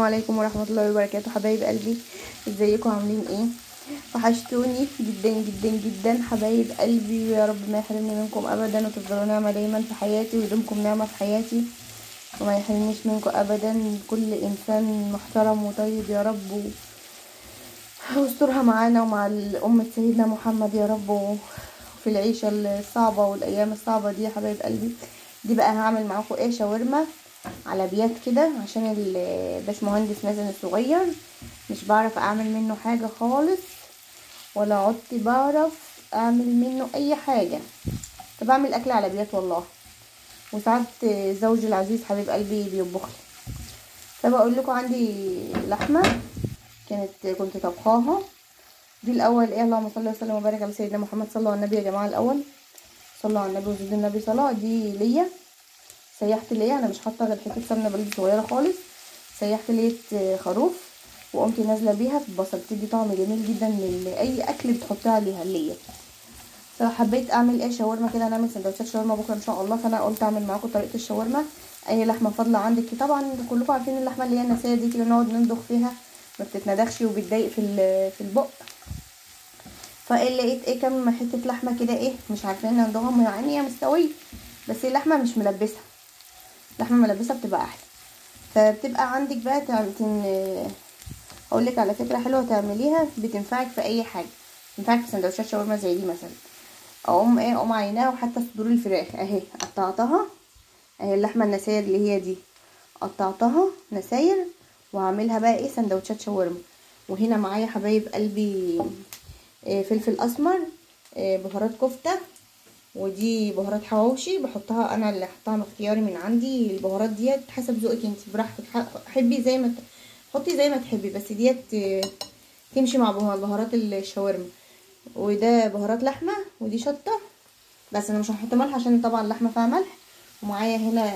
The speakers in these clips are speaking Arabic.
عليكم ورحمة الله وبركاته حبايب قلبي. ازيكم عاملين ايه؟ وحشتوني جدا جدا جدا حبايب قلبي، ويا رب ما يحرمني منكم ابدا، وتفضلوا نعمة دايما في حياتي، ويدومكم نعمة في حياتي، وما يحرمنيش منكم ابدا. كل انسان محترم وطيب يا رب، واسترها معانا ومع أمة سيدنا محمد يا رب، وفي العيشة الصعبة والأيام الصعبة دي يا حبايب قلبي. دي بقى هعمل معاكم ايه، شاورما على بيات كده، عشان الباشمهندس مازن الصغير مش بعرف اعمل منه حاجة خالص، ولا عدت بعرف اعمل منه اي حاجة. طب اعمل اكل على بيات والله، وساعات زوجي العزيز حبيب قلبي بيطبخ لي. طب اقول لكم، عندي لحمة كنت طبخاها دي الاول. ايه، اللهم صل وسلم وبارك على سيدنا محمد. صلوا على النبي يا جماعه الاول، صلوا على النبي وزيدوا النبي صلاه. دي ليا، سيحت ليا، انا مش حاطه غير حته سمنه بلدي صغيره خالص. سيحت ليا خروف وقمت نازله بيها في البصل، بتدي طعم جميل جدا لاي اكل بتحطيها عليها ليا. فحبيت اعمل ايه، شاورما كده، نعمل سندوتشات شاورما بكره ان شاء الله. فانا قلت اعمل معاكم طريقه الشاورما. اي لحمه فاضله عندك، طبعا كلكم عارفين اللحمه اللي هي النسيه دي كده، نقعد نندخ فيها ما بتتندخش وبتضايق في البق. فايه، لقيت ايه، كام حته لحمه كده، ايه مش عارفين عندهم، يعني هي مستويه بس اللحمه مش ملبسه. اللحمه ملبسه بتبقى احلى. فبتبقى عندك بقى اقول لك على فكره حلوه تعمليها، بتنفعك في اي حاجه، تنفعك في سندوتشات شاورما زي دي مثلا. اقوم عيناها، وحتى صدور الفراخ اهي قطعتها، اهي اللحمه النساير اللي هي دي قطعتها نساير، وهعملها بقى ايه، سندوتشات شاورما. وهنا معايا حبايب قلبي فلفل اسمر، بهارات كفته، ودي بهارات حواوشي بحطها انا، اللي حطها اختياري من عندي. البهارات ديت حسب ذوقك انت براحتك، حبي زي ما حطي زي ما تحبي، بس ديت تمشي مع بهارات الشاورما. وده بهارات لحمه، ودي شطه، بس انا مش هحط ملح عشان طبعا اللحمه فيها ملح. ومعايا هنا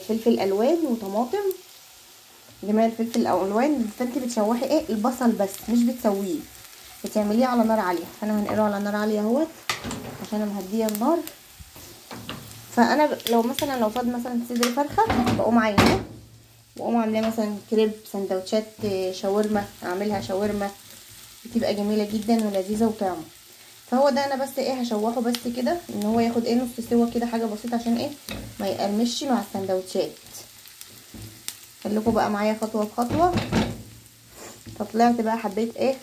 فلفل الوان وطماطم، جميع الفلفل الالوان. فانت بتشوحي ايه، البصل بس مش بتسويه، بتعمليه على نار عاليه. فانا هنقله على نار عاليه اهوت عشان انا مهديه النار. فانا لو فاض مثلا صدر فرخه، بقوم عيناه واقوم عاملاه مثلا كريب، سندوتشات شاورما، اعملها شاورما بتبقى جميله جدا ولذيذه وطعمه. فهو ده انا بس ايه، هشوحه بس كده ان هو ياخد ايه، نص سوا كده، حاجه بسيطه عشان ايه ما يقرمش مع السندوتشات. خليكم بقى معايا خطوه بخطوه. فطلعت بقى حبيت ايه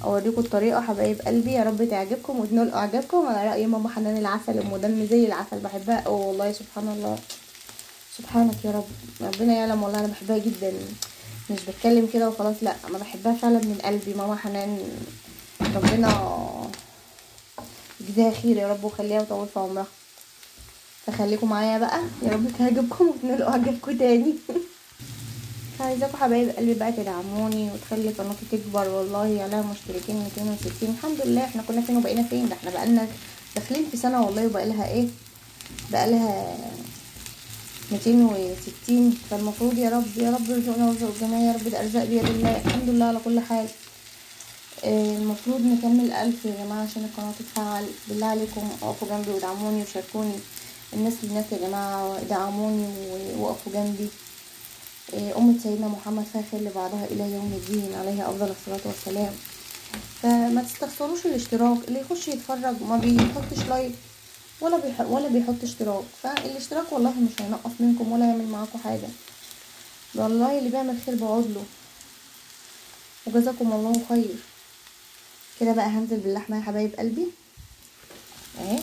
اوريكم الطريقه حبايب قلبي، يا رب تعجبكم وتنول اعجابكم. على راي ماما حنان العسل، ام دم زي العسل، بحبها اوي والله. سبحان الله، سبحانك يا رب، ربنا يعلم والله انا بحبها جدا، مش بتكلم كده وخلاص، لا انا بحبها فعلا من قلبي. ماما حنان ربنا يجزيها خير يا رب، وخليها وطول في عمرها. فخليكم معايا بقى، يا رب تعجبكم وتنالوا اعجابكم تاني. عايزاكم حبايب قلبي بقى تدعموني وتخلي قناتي تكبر. والله عليها مشتركين 260 الحمد لله. احنا كنا فين وبقينا فين؟ ده احنا بقالنا داخلين في سنه والله، وبقالها ايه، بقالها 260. فالمفروض يا رب يا رب ارزقنا وارزق الجميع يا رب، الارزاق بيد الله، الحمد لله على كل حال. المفروض نكمل 1000 يا جماعه عشان القناه تتفعل. بالله عليكم اقفوا جنبي ودعموني وشاركوني. الناس يا جماعه دعموني ووقفوا جنبي. أمة سيدنا محمد فيها خير لبعضها إلى يوم الدين، عليه أفضل الصلاة والسلام. فما تستخسروش الاشتراك، اللي يخش يتفرج ما بيحطش لايك ولا بيحط اشتراك. فالاشتراك والله مش هينقص منكم ولا يعمل معاكم حاجة، والله اللي بيعمل خير بعوضله، وجزاكم الله خير. كده بقى هنزل باللحمة يا حبايب قلبي اهي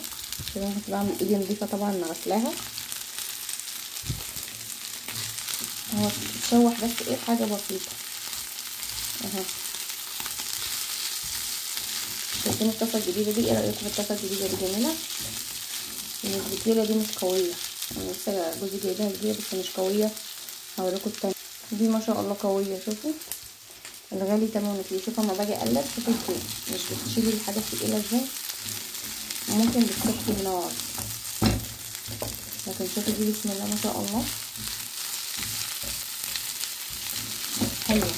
كده. كنت بعمل ايدي نضيفة طبعا غسلاها، هو تشوح بس ايه، حاجة بسيطة اهي. شايفين الطاسه الجديده دي؟ ايه رايكم في الطاسه الجديده دي؟ جميله. الفتيله دي مش قويه، انا لسه جوزي جايبها جديده بس مش قويه. هوريكم التانية دي ما شاء الله قويه. شوفوا الغالي تمام فيه. شوفوا اما باجي اقلب، شوفوا مش بتشيلي الحاجه التقيله ازاي، ممكن بتكفي النار، لكن شوفوا دي بسم الله ما شاء الله حلوه.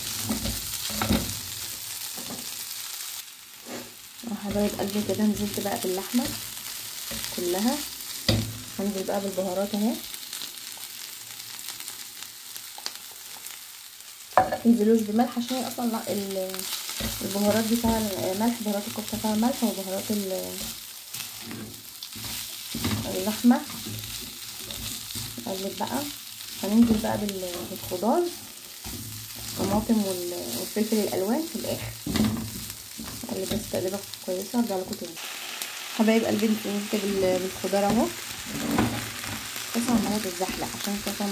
حبايب قلبي كده نزلت بقى باللحمه كلها، هنزل بقى بالبهارات اهي. متنزلوش بملح عشان هي اصلا البهارات دي فيها ملح، بهارات الكفته فيها ملح، وبهارات اللحمه. نقلب بقى، هننزل بقى بالخضار، الطماطم والفلفل الالوان في الاخر. نقلب بس تقليبه كويسه، ارجع لكم تاني. حبايب قلبي نزلت بالخضار اهو، بس عماله تتزحلق عشان كده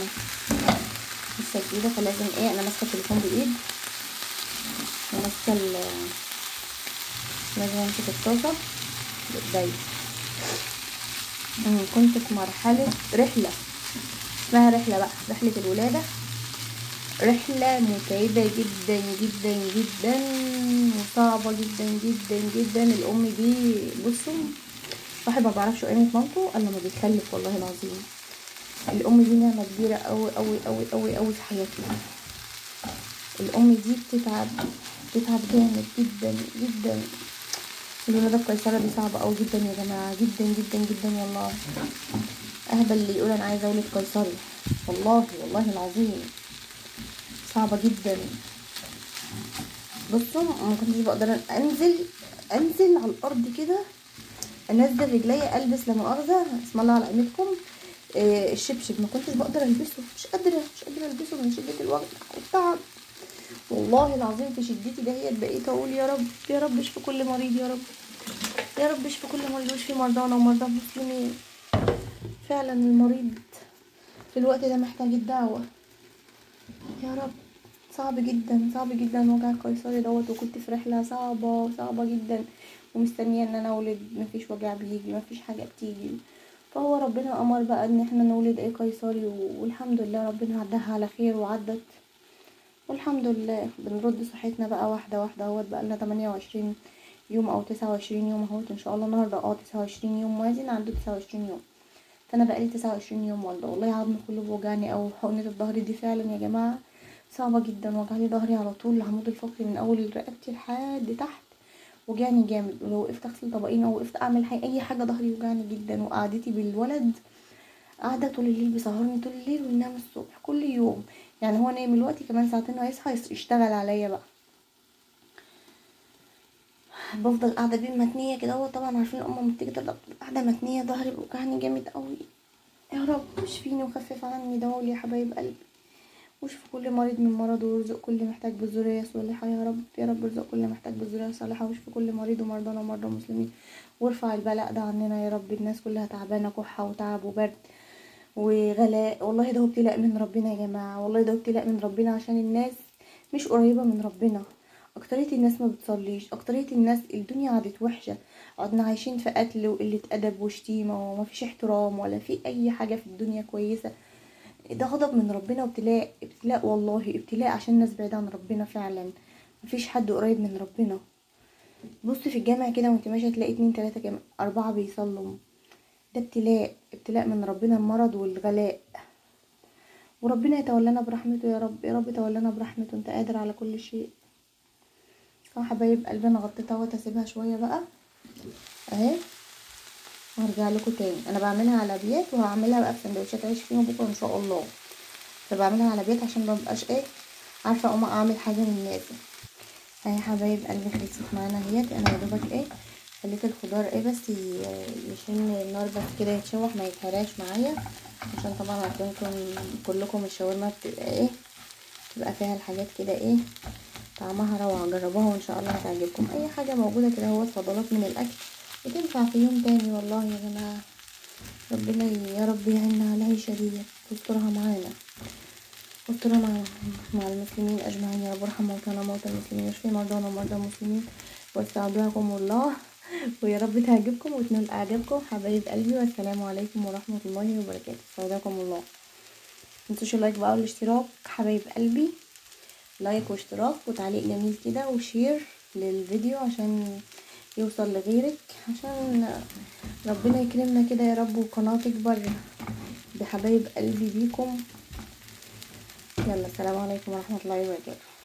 لسه جديده، فلازم انا ماسكه التليفون بايد وماسكه لازم امسك الطاسه بايدي. كنت في مرحله رحله اسمها رحله بقى، رحله الولاده، رحله متعبه جدا جدا جدا وصعبه جدا جدا جدا. الام دي بصوا، واحد ما بيعرفش قيمه مامته الا لما بيخلف، والله العظيم. الام دي نعمه كبيره قوي قوي قوي قوي قوي في حياتنا. الام دي بتتعب جامد جدا جدا. الولاده القيصريه دي صعبه قوي جدا يا جماعه، جدا جدا جدا والله. اهبل اللي يقول انا عايزه اولد قيصري، والله العظيم صعبه جدا. بصوا ما كنتش بقدر انزل على الارض كده، انزل رجليا، البس لا مؤاخذه اسم الله على قيمتكم الشبشب، ما كنتش بقدر البسه، مش قادره البسه من شده الوجع والتعب، والله العظيم. في شدتي دهيت بقيت اقول يا رب اشفي كل مريض، يا رب اشفي كل مريض، واشفي مرضانا ومرضى المسلمين. فعلا المريض في الوقت ده محتاج الدعوه يا رب. صعب جدا وجع القيصري دوت، وكنت في رحله صعبه جدا، ومستنيه ان انا اولد، مفيش وجع بيجي، مفيش حاجه بتيجي. فهو ربنا امر بقى ان احنا نولد قيصري، والحمد لله ربنا عدها على خير وعدت، والحمد لله. بنرد صحتنا بقى واحده واحده اهوت، بقى لنا 28 يوم او 29 يوم اهوت ان شاء الله. النهارده 29 يوم، موازن عنده 29 يوم، فانا بقالي 29 يوم والله. والله عظمي كله بوجعني، او حقنه الظهر دي فعلا يا جماعه صعبه جدا، وجعلي ظهري على طول، العمود الفقري من اول رقبتي لحد تحت وجعني جامد، ولو وقفت اغسل طبقين او وقفت اعمل اي حاجه ظهري يوجعني جدا. وقعدتي بالولد قاعده طول الليل، بيسهرني طول الليل وينام الصبح كل يوم، يعني هو نايم دلوقتي كمان ساعتين هيصحى يشتغل عليا بقى. بفضل قاعده بيه متنيه كده، هو طبعا عارفين الام لما بتيجي تبقى قاعده متنيه، ظهري بيوجعني جامد قوي. يا رب اشفيني وخفف عني دول يا حبايب قلبي، واشفي كل مريض من مرضه، وارزق كل محتاج بالذريه صالحه يا رب. يا رب ارزق كل محتاج بالذريه صالحه، واشفي كل مريض ومرضانا ومرضى المسلمين، وارفع البلاء ده عننا يا رب. الناس كلها تعبانه، كحه وتعب وبرد وغلاء، والله ده ابتلاء من ربنا يا جماعه، والله ده ابتلاء من ربنا، عشان الناس مش قريبه من ربنا. اكترية الناس ما بتصليش، اكترية الناس الدنيا عادت وحشه، قعدنا عايشين في قتل وقله ادب وشتيمه، ومفيش احترام ولا في اي حاجه في الدنيا كويسه. ده غضب من ربنا ابتلاء والله، ابتلاء عشان الناس بعيدة عن ربنا فعلا، مفيش حد قريب من ربنا. بص في الجامع كده وانت ماشيه تلاقي 2 3 4 بيصلوا، ده ابتلاء من ربنا، المرض والغلاء. وربنا يتولانا برحمته يا رب، يا رب تولنا برحمته، انت قادر على كل شيء. حبايب قلبي انا غطيتها اهوت، اسيبها شويه بقى اهي، وهرجع لكم تاني. انا بعملها على بيات، وهعملها بقى في سندوتشات عيش فيهم بكره ان شاء الله، فبعملها على بيت عشان مبقاش عارفه اقوم اعمل حاجه للناس. اهي حبايب قلبي خلصت معانا اهيت. انا يا دوبك خليت الخضار بس يشم النار بس كده، يتشوح ما يتهراش معايا، عشان طبعا عارفينكم كلكم الشاورما بتبقى تبقى فيها الحاجات كده طعمها روعه. جربوها وان شاء الله هتعجبكم. اي حاجه موجوده كده هو فضلات من الاكل بتنفع في يوم تاني، والله يا جماعه. ربنا يا رب يعيننا على العيشه دي ويسترها معانا، واسترها مع المسلمين اجمعين يا رب. ارحم موتانا موتى المسلمين، واشفي مرضانا ومرضى المسلمين، واستودعكم الله، ويا رب تعجبكم وتنال اعجابكم حبايب قلبي. والسلام عليكم ورحمه الله وبركاته. استودعكم الله. متنسوش اللايك بقى والاشتراك حبايب قلبي، لايك واشتراك وتعليق جميل كده وشير للفيديو عشان يوصل لغيرك، عشان ربنا يكرمنا كده يا رب، وقناه تكبر بحبايب قلبي بيكم. يلا السلام عليكم ورحمه الله وبركاته.